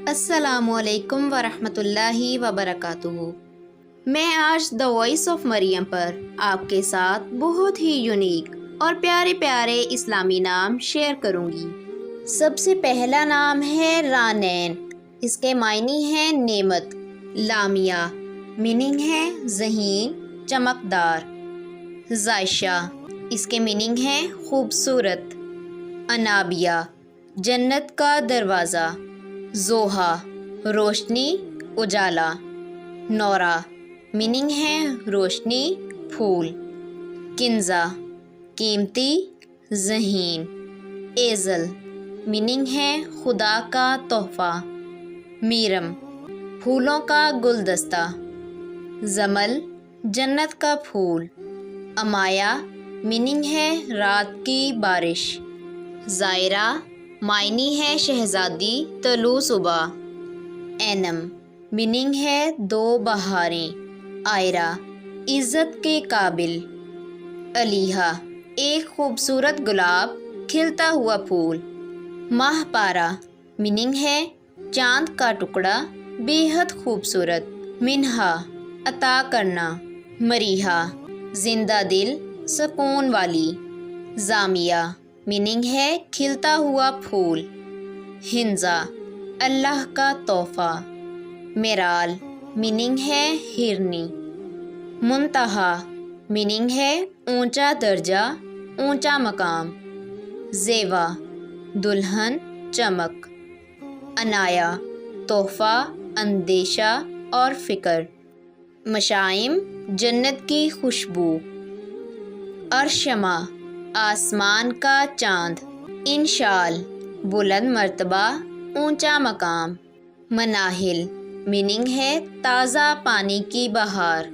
السلام علیکم ورحمۃ اللہ وبرکاتہ۔ میں آج دا وائس آف مریم پر آپ کے ساتھ بہت ہی یونیک اور پیارے پیارے اسلامی نام شیئر کروں گی۔ سب سے پہلا نام ہے رانین، اس کے معنی ہیں نعمت۔ لامیہ، میننگ ہے ذہین، چمکدار۔ زائشہ، اس کے میننگ ہے خوبصورت۔ انابیہ، جنت کا دروازہ۔ زوحا، روشنی، اجالا۔ نورا، میننگ ہے روشنی، پھول۔ کنزا، قیمتی، ذہین۔ ایزل، میننگ ہے خدا کا تحفہ۔ میرم، پھولوں کا گلدستہ۔ زمل، جنت کا پھول۔ امایا، میننگ ہے رات کی بارش۔ زائرہ، معنی ہے شہزادی، طلوع صبح۔ اینم، میننگ ہے دو بہاریں۔ آئرہ، عزت کے قابل۔ علیحہ، ایک خوبصورت گلاب، کھلتا ہوا پھول۔ ماہ پارہ، میننگ ہے چاند کا ٹکڑا، بے حد خوبصورت۔ منہا، عطا کرنا۔ مریحہ، زندہ دل، سکون والی۔ زامیہ، میننگ ہے کھلتا ہوا پھول۔ ہنزا، اللہ کا تحفہ۔ میرال، میننگ ہے ہرنی۔ منتہا، میننگ ہے اونچا درجہ، اونچا مقام۔ زیوا، دلہن، چمک۔ عنایا، تحفہ، اندیشہ اور فکر۔ مشائم، جنت کی خوشبو۔ ارشما، آسمان کا چاند۔ انشال، بلند مرتبہ، اونچا مقام۔ مناہل، میننگ ہے تازہ پانی کی بہار۔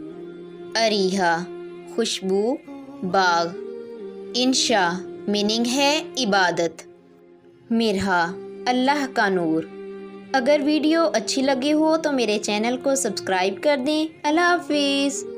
اریحہ، خوشبو، باغ۔ انشا، میننگ ہے عبادت۔ مرحا، اللہ کا نور۔ اگر ویڈیو اچھی لگی ہو تو میرے چینل کو سبسکرائب کر دیں۔ اللہ حافظ۔